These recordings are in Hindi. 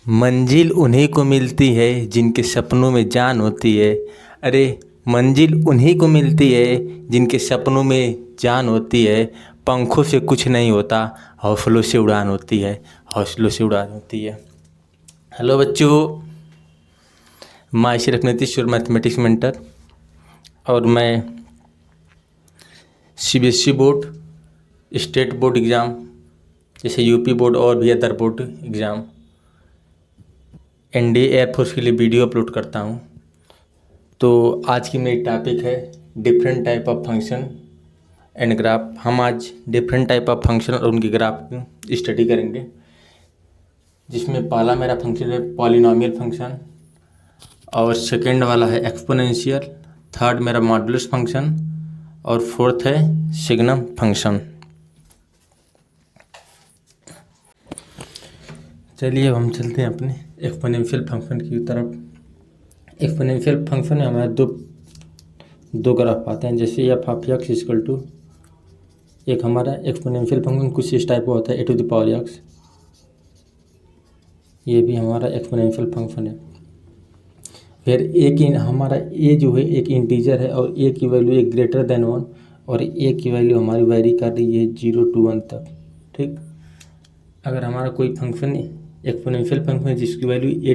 मंजिल उन्हीं को मिलती है जिनके सपनों में जान होती है। अरे मंजिल उन्हीं को मिलती है जिनके सपनों में जान होती है। पंखों से कुछ नहीं होता, हौसलों से उड़ान होती है, हौसलों से उड़ान होती है। हेलो बच्चों, मैं सिर्फ नीतीश्वर मैथमेटिक्स मेंटर और मैं CBSE board, state board exam जैसे यूपी बोर्ड और भी other board exam, NDA air force के लिए वीडियो अपलोड करता हूँ। तो आज की मेरी टॉपिक है different type of function and graph. हम आज डिफरेंट टाइप ऑफ फंक्शन और उनके ग्राफ की स्टडी करेंगे, जिसमें पहला मेरा फंक्शन है पॉलिनोमियल फंक्शन और सेकंड वाला है एक्सपोनेंशियल, थर्ड मेरा मॉडुलस फंक्शन और फोर्थ है सिग्नम फंक्शन। चलिए अब हम चलते हैं अपने एक्सपोनेंशियल फंक्शन की तरफ। एक्सपोनेंशियल फंक्शन में हमारे दो ग्राफ आते हैं, जैसे F of X equal to, एक हमारा एक्सपोनेंशियल फंक्शन कुछ इस टाइप का होता है ए टू द पावर एक्स, ये भी हमारा एक्सपोनेंशियल फंक्शन है। फिर हमारा ए जो है एक इंटीजर है और ए की वैल्यू एक ग्रेटर देन 1 और ए की वैल्यू हमारी वेरी कर रही है 0 to 1 तक। ठीक, अगर हमारा कोई फंक्शन एक्सपोनेंशियल फंक्शन है जिसकी value A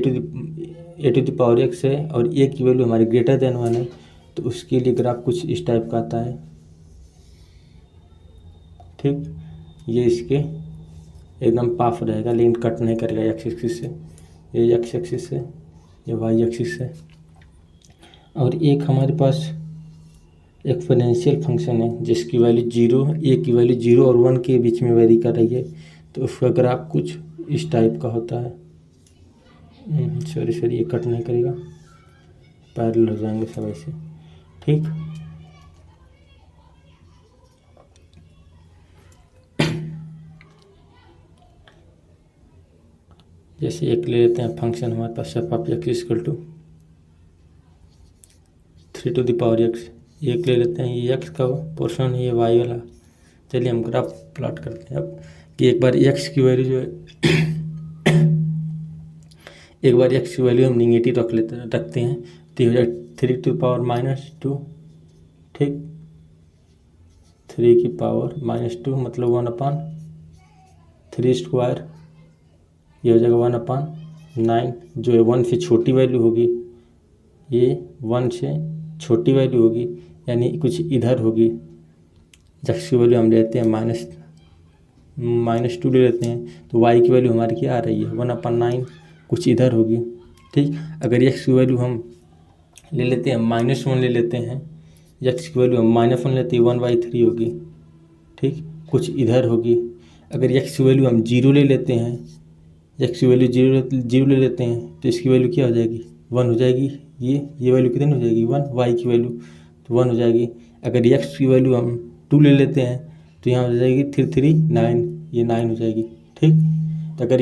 to the power X है और ए की वैल्यू हमारी ग्रेटर देन 1 है, तो उसके लिए ग्राफ कुछ इस टाइप का आता है। ठीक, ये इसके एकदम पास रहेगा, लेकिन कट नहीं करेगा एक्स एक्सिस से, ये एक्स एक्सिस से, ये वाई एक्सिस से। और एक हमारे पास एक्सपोनेंशियल फंक्शन है जिसकी वैल्यू 0, ए की वैल्यू 0 और 1 के बीच में वेरी कर रही है, तो उसका ग्राफ कुछ इस टाइप का होता है। सॉरी ये कट नहीं करेगा, पैरेलल हो जाएंगे सब ऐसे। ठीक, जैसे एक ले लेते हैं फंक्शन हमारे पास F of X equal to 3 to the power X, एक ले लेते हैं ये एक्स का पोर्शन है, ये वाई वाला। चलिए हम ग्राफ प्लॉट करते हैं अब कि एक बार एक्स की वैल्यू जो है एक बार एक्स की वैल्यू हम निगेटिव रखते हैं तो हो जाए 3 to the पावर -2। ठीक, 3 की पावर -2 मतलब 1/3 स्क्वायर, ये हो जाएगा 1/9। जो है 1 से छोटी वैल्यू होगी, ये 1 से छोटी वैल्यू होगी, यानी कुछ इधर होगी। एक्स की वैल्यू हम लेते हैं -2 ले लेते हैं, तो वाई की वैल्यू हमारी क्या आ रही है 1/9, कुछ इधर होगी। ठीक, अगर एक्स की वैल्यू हम ले लेते हैं -1 ले लेते हैं, एक्स की वैल्यू हम -1 लेते हैं 1/3 होगी। ठीक, कुछ इधर होगी। अगर एक्स की वैल्यू हम 0 ले लेते हैं, एक्स की वैल्यू 0 ले लेते हैं, तो इसकी वैल्यू क्या हो जाएगी 1 हो जाएगी। ये वैल्यू कितनी हो जाएगी 1, वाई की वैल्यू तो 1 हो जाएगी। अगर एक्स की वैल्यू हम 2 ले लेते हैं तो यहाँ हो जाएगी 3 9, ये 9 हो जाएगी। ठीक, तो अगर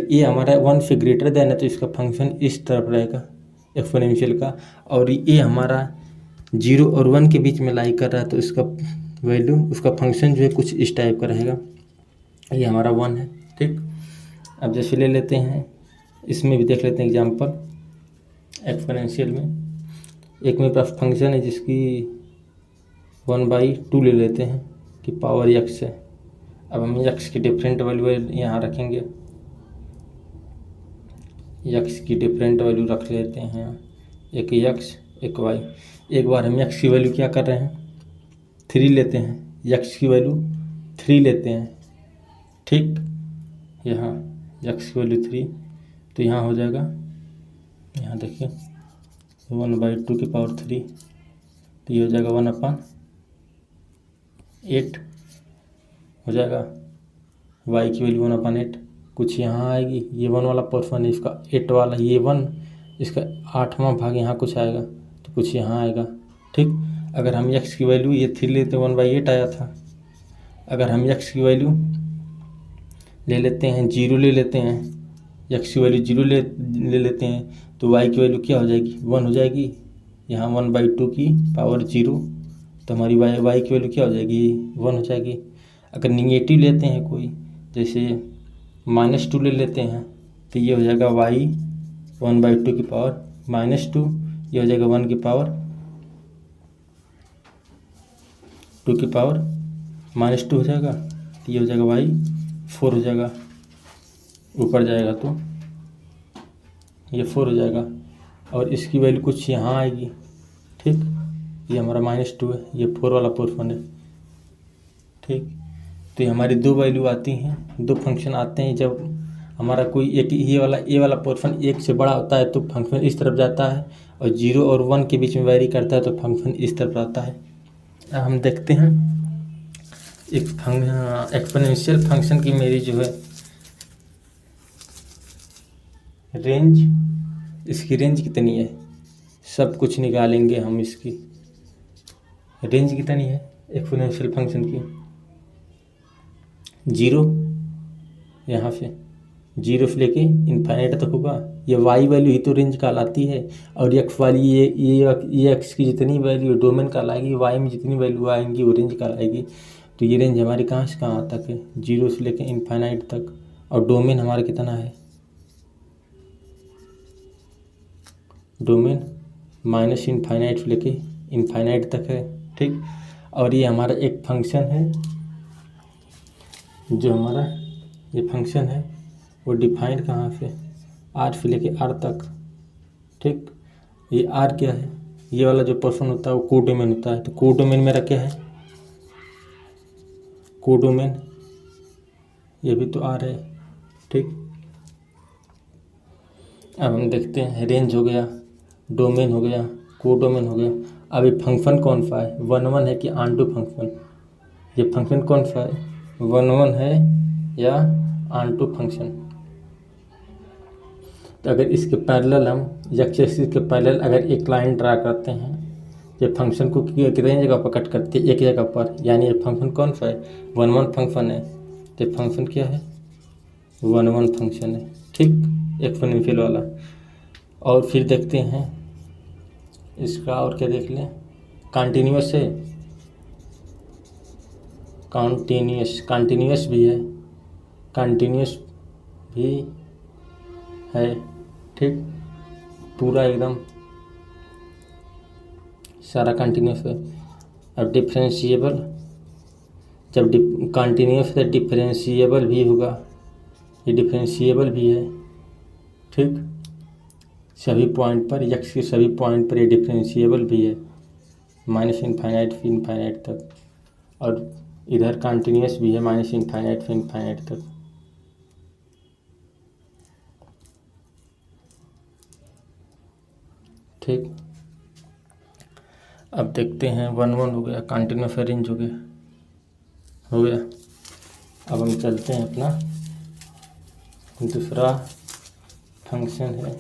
ए हमारा 1 से ग्रेटर देन है तो इसका फंक्शन इस तरफ रहेगा एक्सपोनेंशियल का, और ए हमारा 0 और 1 के बीच में लाई कर रहा है तो इसका वैल्यू, उसका फंक्शन जो है कुछ इस टाइप का रहेगा। ये हमारा 1 है। ठीक, अब जैसे ले लेते हैं, इसमें भी देख लेते हैं एग्जांपल एक्सपोनेंशियल में। एक मेरे पास फंक्शन है जिसकी 1/2 ले लेते हैं कि पावर एक्स है। अब हम एक्स की डिफरेंट वैल्यू यहाँ रखेंगे, एक्स की डिफरेंट वैल्यू रख लेते हैं, एक एक्स एक वाई। एक बार हम एक्स की वैल्यू क्या कर रहे हैं 3 लेते हैं, एक्स की वैल्यू 3 लेते हैं। ठीक, यहाँ एक्स की वैल्यू 3, तो यहाँ हो जाएगा, यहाँ देखिए 1/2 की पावर 3, तो ये हो जाएगा 1/8 हो जाएगा। y की वैल्यू 1/8 कुछ यहाँ आएगी, ये 1 वाला पोर्शन है इसका 8 वाला, ये 1 इसका 8वां भाग यहाँ कुछ आएगा, तो कुछ यहाँ आएगा। ठीक, अगर हम x की वैल्यू ये 3 लेते 1/8 आया था। अगर हम x की वैल्यू ले लेते हैं 0 ले लेते हैं, x की वैल्यू 0 ले लेते हैं, तो y की वैल्यू क्या हो जाएगी 1 हो जाएगी। यहाँ 1/2 की पावर 0, तो हमारी y की वैल्यू क्या हो जाएगी 1 हो जाएगी। अगर निगेटिव लेते हैं कोई, जैसे -2 ले लेते हैं, तो ये हो जाएगा y 1/2 की पावर -2, ये हो जाएगा 1 की पावर 2 की पावर -2 हो जाएगा, तो ये हो जाएगा y 4 हो जाएगा, ऊपर जाएगा तो ये 4 हो जाएगा, और इसकी वैल्यू कुछ यहाँ आएगी। ठीक, ये हमारा -2 है, ये 4 वाला पोर्शन है। ठीक, तो ये हमारी दो वैल्यू आती हैं, दो फंक्शन आते हैं। जब हमारा कोई एक ये वाला पोर्शन 1 से बड़ा होता है तो फंक्शन इस तरफ जाता है, और 0 और 1 के बीच में वेरी करता है तो फंक्शन इस तरफ आता है। अब हम देखते हैं एक एक्सपोनेंशियल फंक्शन की मेरी जो है रेंज, इसकी रेंज कितनी है, सब कुछ निकालेंगे हम। इसकी रेंज कितनी है एक्सपोनेंशियल फंक्शन की, 0 यहाँ से 0 से लेके इनफाइनाइट तक होगा। ये वाई वैल्यू ही तो रेंज कहलाती है, और एक्स वाली ये एक्स की जितनी वैल्यू डोमेन कहलाएगी, वाई में जितनी वैल्यू आएंगी वो रेंज कहलाएगी। तो ये रेंज हमारी कहाँ से कहाँ तक है, 0 से लेके इनफाइनाइट तक, और डोमेन हमारा कितना है, डोमेन -इनफाइनाइट से लेके इनफाइनाइट तक है। ठीक, और ये हमारा एक फंक्शन है, जो हमारा ये फंक्शन है वो डिफाइंड कहाँ से, आर से लेके आर तक। ठीक, ये आर क्या है, ये वाला जो पोर्शन होता है वो कोडोमेन होता है। तो कोडोमेन मेरा क्या है, कोडोमेन, ये भी तो आर है। ठीक, अब हम देखते हैं रेंज हो गया, डोमेन हो गया, कोडोमेन हो गया। अब ये फंक्शन कौन सा है, 1 है कि ऑन टू फंक्शन, ये फंक्शन कौन सा है, 1 है या ऑन टू फंक्शन। तो अगर इसके पैरेलल हम एक्स एक्सिस के पैरेलल अगर एक लाइन ड्रा करते हैं, ये फंक्शन को कितनी जगह पर कट करते हैं, एक जगह पर, यानी ये फंक्शन कौन सा है, 1 फंक्शन है। तो ये फंक्शन क्या है, 1 फंक्शन है। ठीक, एक्सपोनेंशियल वाला। और फिर देखते हैं इसका, और क्या देख लें, कंटिन्यूअस है, कंटिन्यूअस भी है, कंटिन्यूअस भी है। ठीक, पूरा एकदम सारा कंटिन्यूअस है। अब डिफरेंशिएबल, जब कंटिन्यूअस है डिफरेंशिएबल भी होगा, ये डिफरेंशिएबल भी है। ठीक, सभी पॉइंट पर, एक्स के सभी पॉइंट पर ये डिफरेंशिएबल भी है, -इनफाइनाइट से इनफाइनाइट तक, और इधर कंटिन्यूअस भी है, -इनफाइनाइट से इनफाइनाइट तक। ठीक, अब देखते हैं 1 हो गया, कंटिन्यूअस रेंज हो गया। अब हम चलते हैं अपना दूसरा फंक्शन है,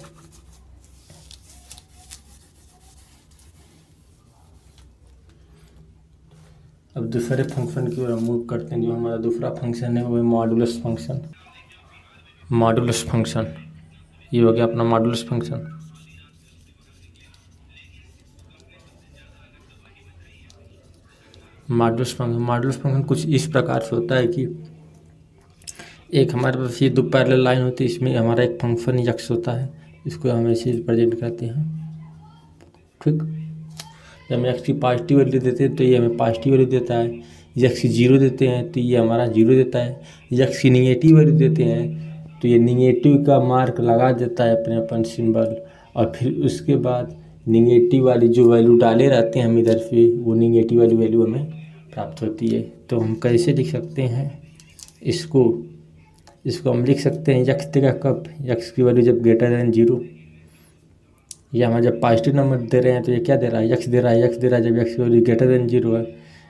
अब दूसरे फंक्शन की ओर मूव करते हैं। जो हमारा दूसरा फंक्शन है वो है मॉडुलस फंक्शन। मॉडुलस फंक्शन, ये हो गया अपना मॉडुलस फंक्शन। मॉडुलस फंक्शन कुछ इस प्रकार से होता है कि एक हमारे पास ये दो पैरेलल लाइन होती है, इसमें हमारा एक फंक्शन एक्स होता है, इसको हम ऐसे रिप्रेजेंट करते हैं। ठीक, जब हम एक्स की पॉजिटिव वैल्यू देते हैं तो ये हमें पॉजिटिव वैल्यू देता है, एक्स की 0 देते हैं तो ये हमारा 0 देता है, एक्स की निगेटिव वैल्यू देते हैं तो ये निगेटिव का मार्क लगा देता है अपने अपन सिंबल, और फिर उसके बाद निगेटिव वाली जो वैल्यू डाले रहते हैं हम इधर से, वो निगेटिव वाली वैल्यू हमें प्राप्त होती है। तो हम कैसे लिख सकते हैं इसको हम लिख सकते हैं, एक्स देगा कब, एक्स की वैल्यू जब ग्रेटर देन 0, या हमारा जब पॉजिटिव नंबर दे रहे हैं तो ये क्या दे रहा है, एक्स दे रहा है जब एक्स की वैल्यू ग्रेटर देन 0 है।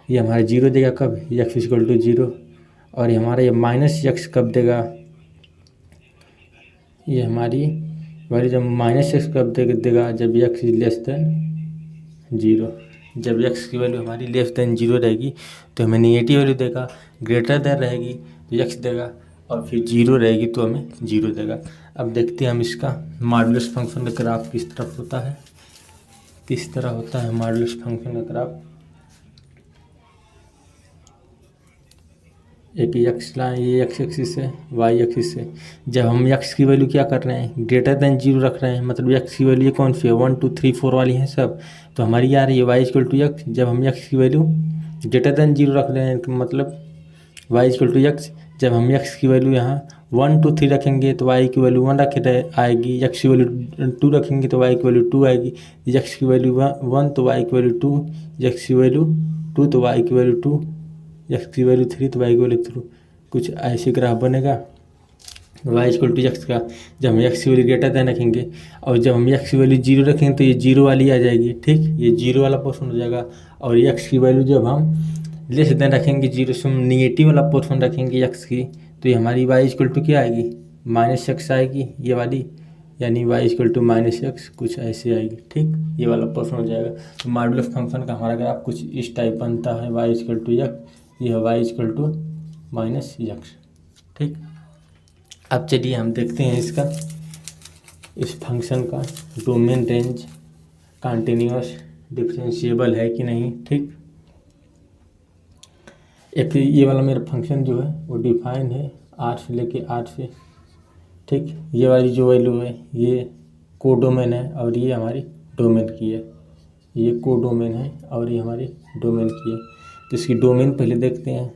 ये हमारा 0 देगा कब, एक्स इक्वल टू 0, और ये हमारा ये -x कब देगा, ये हमारी वैल्यू जब -x कब देगा, जब एक्स इज लेस देन 0। जब एक्स की वैल्यू हमारी लेस देन 0 रहेगी तो हमें निगेटिव वैल्यू देगा, ग्रेटर देन रहेगी तो एक्स देगा, और फिर 0 रहेगी तो हमें 0 देगा। अब देखते हैं हम इसका मॉडुलस फंक्शन का ग्राफ किस तरफ होता है, किस तरह होता है मॉडुलस फंक्शन का ग्राफ। एक एक्स लाइन, ये एक्स एक्सिस है, वाई एक्सिस है। जब हम एक्स की वैल्यू क्या कर रहे हैं, ग्रेटर देन जीरो रख रहे हैं, मतलब एक्स की वैल्यू कौन सी है, 1 2 3 4 वाली हैं सब, तो हमारी आ रही है वाई इक्वल टू एक्स। जब हम एक्स की वैल्यू ग्रेटर देन जीरो रख रहे हैं, मतलब वाई इक्वल टू एक्स। जब हम एक्स की वैल्यू यहाँ 1 2 3 रखेंगे तो वाई की वैल्यू 1 रखे आएगी, एक्स की वैल्यू 2 रखेंगे तो वाई की वैल्यू 2 आएगी, एक्स की वैल्यू 1 तो वाई की वैल्यू 2, एक्स की वैल्यू 2 तो वाई की वैल्यू 2, एक्स की वैल्यू 3 तो वाई की वैल्यू 3। कुछ ऐसे ग्राफ बनेगा वाई इक्वल टू एक्स का। जब हम एक्स की वैल्यू ग्रेटर देन रखेंगे और जब हम एक्स की वैल्यू जीरो रखेंगे तो ये जीरो वाली आ जाएगी, ठीक, ये जीरो वाला पोर्शन हो जाएगा। और एक्स की वैल्यू जब हम लेस देन रखेंगे, जीरो से हम निगेटिव वाला पोर्शन रखेंगे एक्स की, तो ये हमारी वाई इक्वल टू क्या आएगी, माइनस एक्स आएगी ये वाली, यानी Y equal to minus X कुछ ऐसे आएगी, ठीक, ये वाला पोर्शन हो जाएगा। तो मॉडुलस फंक्शन का हमारा ग्राफ कुछ इस टाइप बनता है, वाई इक्वल टू एक्स, ये है Y equal to minus X, ठीक। अब चलिए हम देखते हैं इसका, इस फंक्शन का डोमेन रेंज कंटिन्यूअस डिफरेंशिएबल है कि नहीं, ठीक। एक ये वाला मेरा फंक्शन जो है वो डिफाइन है आर से लेके आर से, ठीक। ये वाली जो वैल्यू है ये कोडोमेन है और ये हमारी डोमेन की है, ये कोडोमेन है और ये हमारी डोमेन की है। तो इसकी डोमेन पहले देखते हैं।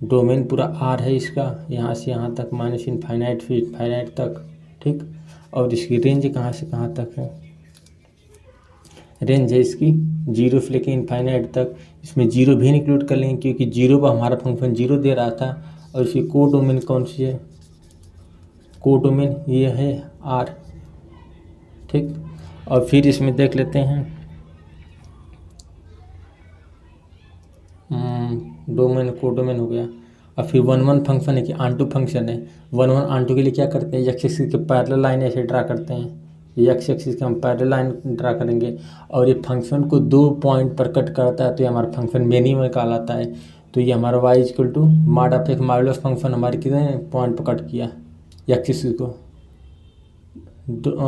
डोमेन पूरा आर है इसका, यहाँ से यहाँ तक माइनस इनफाइनाइट से इनफाइनाइट तक, ठीक। और इसकी रेंज कहाँ से कहाँ तक है, रेंज है इसकी जीरो से लेके इनफाइनाइट तक। इसमें जीरो भी इंक्लूड कर लेंगे क्योंकि जीरो पर हमारा फंक्शन जीरो दे रहा था। और इसकी कोडोमेन कौन सी है, कोडोमेन ये है आर, ठीक। और फिर इसमें देख लेते हैं डोमेन कोडोमेन हो गया। और फिर 1 1 फंक्शन है कि आंटू फंक्शन है। 1 1 आंटू के लिए क्या करते हैं, एक्स एक्सिस के पैरेलल लाइन ऐसे ड्रा करते हैं, ये एक्स एक्सिस के हम पैरेलल लाइन ड्रा करेंगे और ये फंक्शन को 2 पॉइंट पर कट करता है, तो ये हमारा फंक्शन मिनिमम कहलाता है। तो ये हमारा Y equal to mod of एक मॉडुलस फंक्शन हमारे कितने पॉइंट पर कट किया, एक्स एक्सिस को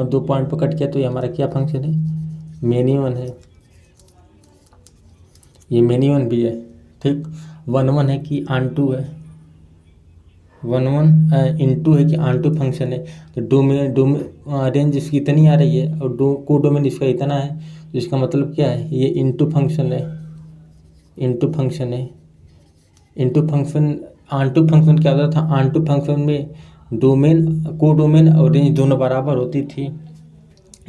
2 पॉइंट पर कट किया, तो ये हमारा क्या फंक्शन है, मिनिमम है, ये मिनिमम भी है, ठीक। 1 1 है कि आंटू है, 1 1 इंटू है कि आंटू फंक्शन है। तो डोमेन रेंज इसकी इतनी आ रही है और कोडोमेन इसका इतना है, तो इसका मतलब क्या है, ये इंटू फंक्शन है, इंटू फंक्शन है। इंटू फंक्शन आंटू फंक्शन क्या होता था, आंटू फंक्शन में डोमेन कोडोमेन और रेंज दोनों बराबर होती थी।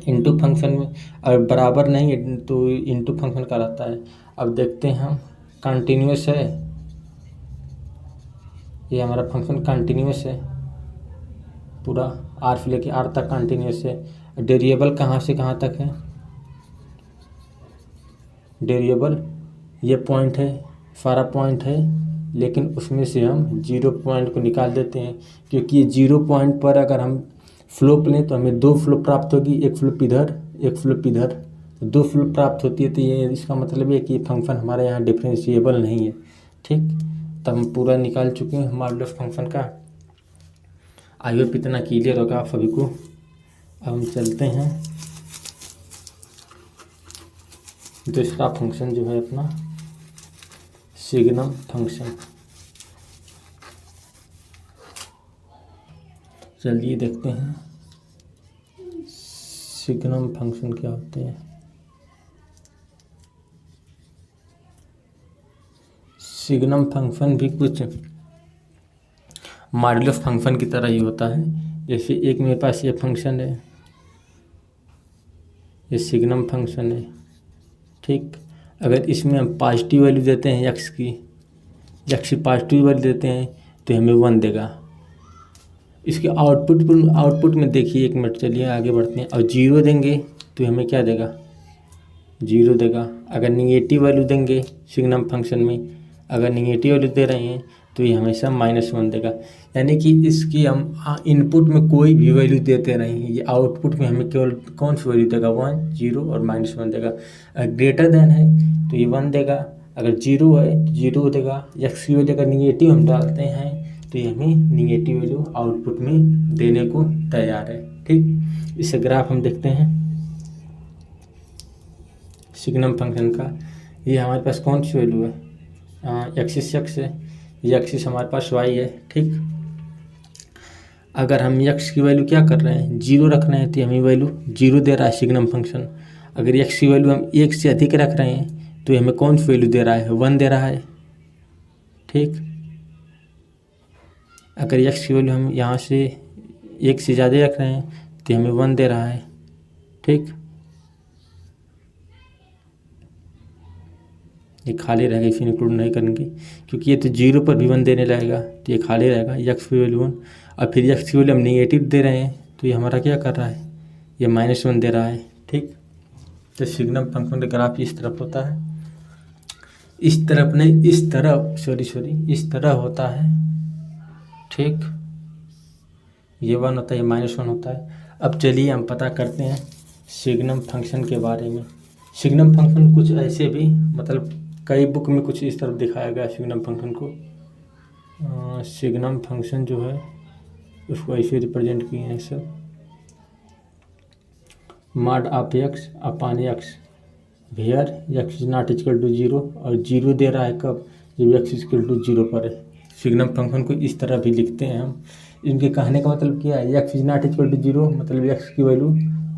इंटू फंक्शन में और बराबर नहीं है तो इंटू फंक्शन कहलाता है। अब देखते हैं हम, कंटिन्यूअस है, ये हमारा फंक्शन कंटिन्यूअस है, पूरा आर से लेके आर तक कंटिन्यूअस है। वेरिएबल कहाँ से कहाँ तक है, वेरिएबल ये पॉइंट है, सारा पॉइंट है, लेकिन उसमें से हम 0 पॉइंट को निकाल देते हैं क्योंकि ये 0 पॉइंट पर अगर हम फ्लोप लें तो हमें 2 फ्लोप प्राप्त होगी, एक फ्लोप इधर एक फ्लोप इधर, 2 फ्लोप प्राप्त होती है। तो ये इसका मतलब है कि ये फंक्शन हमारे यहाँ डिफरेंशिएबल नहीं है, ठीक। तब हम पूरा निकाल चुके हैं मॉडुलस फंक्शन का। आई होप इतना क्लियर होगा आप सभी को। अब हम चलते हैं दूसरा फंक्शन जो है अपना सिग्नम फंक्शन। चलिए देखते हैं सिग्नम फंक्शन क्या होते हैं। सिग्नम फंक्शन भी कुछ मॉडुलस फंक्शन की तरह ही होता है। जैसे एक मेरे पास ये फंक्शन है, ये सिग्नम फंक्शन है, ठीक। अगर इसमें हम पॉजिटिव वैल्यू देते हैं एक्स की पॉजिटिव वैल्यू देते हैं तो हमें 1 देगा। इसके आउटपुट में देखिए, 1 मिनट चलिए आगे बढ़ते हैं। और 0 देंगे तो हमें क्या देगा, 0 देगा। अगर निगेटिव वैल्यू देंगे सिग्नम फंक्शन में, अगर निगेटिव वैल्यू दे रहे हैं तो ये हमेशा -1 देगा। यानी कि इसकी हम इनपुट में कोई भी वैल्यू देते नहीं, ये आउटपुट में हमें केवल कौन सी वैल्यू देगा, 1 0 और -1 देगा। अगर ग्रेटर देन है तो ये 1 देगा, अगर 0 है तो 0 देगा। एक्स की वैल्यू अगर निगेटिव हम डालते हैं तो ये हमें निगेटिव वैल्यू आउटपुट में देने को तैयार है, ठीक। इसे ग्राफ हम देखते हैं सिग्नम फंक्शन का। ये हमारे पास कौन सी वैल्यू है, एक्सिस एक्स है, ये एक्सिस हमारे पास वाई है। ठीक, अगर हम एक्स की वैल्यू क्या कर रहे हैं, जीरो रख रहे हैं, तो हमें वैल्यू जीरो दे रहा है सिग्नम फंक्शन। अगर एक्स की वैल्यू हम एक से अधिक रख रहे हैं तो हमें कौन सी वैल्यू दे रहा है, वन दे रहा है। ठीक, अगर एक्स की वैल्यू हम यहाँ से एक से ज़्यादा रख रहे हैं तो हमें वन दे रहा है। ठीक, ये खाली रहेगा, इसे इंक्लूड नहीं करेंगे क्योंकि ये तो जीरो पर भी वन देने लगेगा, तो ये खाली रहेगा एक्स की वैल्यू वन। और फिर एक्स की वैल्यू हम नेगेटिव दे रहे हैं तो ये हमारा क्या कर रहा है, ये माइनस वन दे रहा है। ठीक, तो सिग्नम फंक्शन का ग्राफ इस तरफ होता है, इस तरफ नहीं, इस तरफ, सॉरी इस तरह होता है। ठीक, ये वन होता है, ये माइनस वन होता है। अब चलिए हम पता करते हैं सिग्नम फंक्शन के बारे में। सिग्नम फंक्शन कुछ ऐसे भी, मतलब कई बुक में कुछ इस तरफ दिखाया गया सिग्नम फंक्शन को। सिग्नम फंक्शन जो है उसको ऐसे रिप्रेजेंट किए हैं सब, mod of X upon X where X is not equal to zero, और जीरो दे रहा है कब, जब एक्स इक्वल टू जीरो पर है। सिग्नम फंक्शन को इस तरह भी लिखते हैं हम। इनके कहने का मतलब क्या है, X is not equal to zero मतलब एक्स की वैल्यू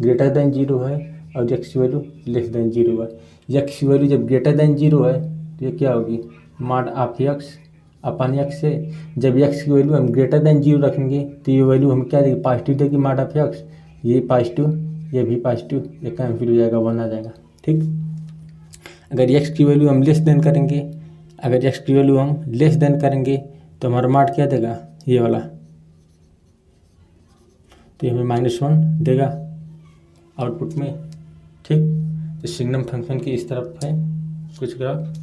ग्रेटर देन जीरो है और एक्स की वैल्यू लेस देन जीरो है। एक्स की वैल्यू जब ग्रेटर देन जीरो है तो ये क्या होगी, mod of X upon X है। जब एक्स की वैल्यू हम ग्रेटर देन जीरो रखेंगे तो ये वैल्यू हम क्या देगी, पॉजिटिव देगी, मॉड ऑफ एक्स, ये पॉजिटिव, ये भी पॉजिटिव, ये कैंसिल हो जाएगा, वन आ जाएगा। ठीक, अगर एक्स की वैल्यू हम लेस देन करेंगे, अगर एक्स की वैल्यू हम लेस देन करेंगे तो हमारा मॉड क्या देगा, ये वाला, तो हमें माइनस वन देगा आउटपुट में। ठीक, तो सिग्नम फंक्शन की इस तरफ है कुछ ग्राफ,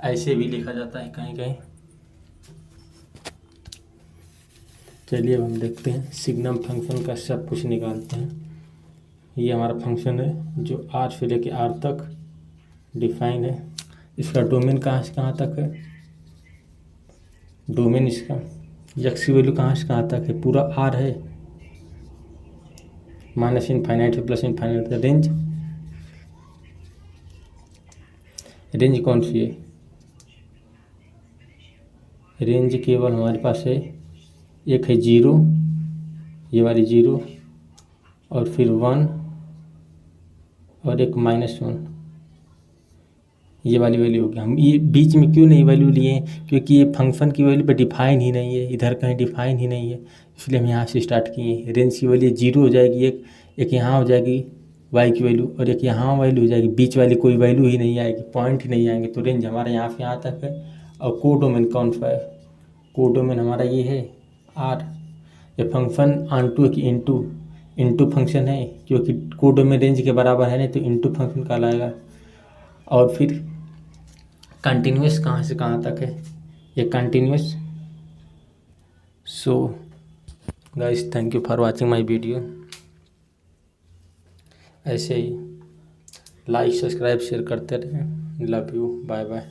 ऐसे भी लिखा जाता है कहीं कहीं। चलिए अब हम देखते हैं सिग्नम फंक्शन का सब कुछ निकालते हैं। ये हमारा फंक्शन है जो आर से लेके आर तक डिफाइन है। इसका डोमेन कहाँ से कहाँ तक है, डोमेन इसका एक्स की वैल्यू कहाँ से कहाँ तक है, पूरा आर है, माइनस इनफाइनाइट से प्लस इनफाइनाइट का रेंज, रेंज कौन सी है, रेंज केवल हमारे पास है एक है जीरो, ये वाली जीरो, और फिर वन और एक माइनस वन, ये वाली वैल्यू होगी। हम ये बीच में क्यों नहीं वैल्यू लिए, क्योंकि ये फंक्शन की वैल्यू पर डिफाइन ही नहीं है, इधर कहीं डिफाइन ही नहीं है, इसलिए हम यहाँ से स्टार्ट किए। रेंज की वैल्यू जीरो हो जाएगी, एक यहाँ हो जाएगी वाई की वैल्यू, और एक यहाँ वैल्यू हो जाएगी, बीच वाली कोई वैल्यू ही नहीं आएगी, पॉइंट ही नहीं आएंगे। तो रेंज हमारा यहाँ से यहाँ तक है। और कोडोमेन कौन सा है, कोडोमेन हमारा ये है आर। ये फंक्शन ऑनटू की इंटू फंक्शन है, क्योंकि कोडोमेन रेंज के बराबर है नहीं तो इंटू फंक्शन कहलाएगा। और फिर कंटिन्यूस कहाँ से कहाँ तक है, ये continuous. So guys, thank you for watching my video. ऐसे ही लाइक सब्सक्राइब शेयर करते रहें। Love you, bye bye.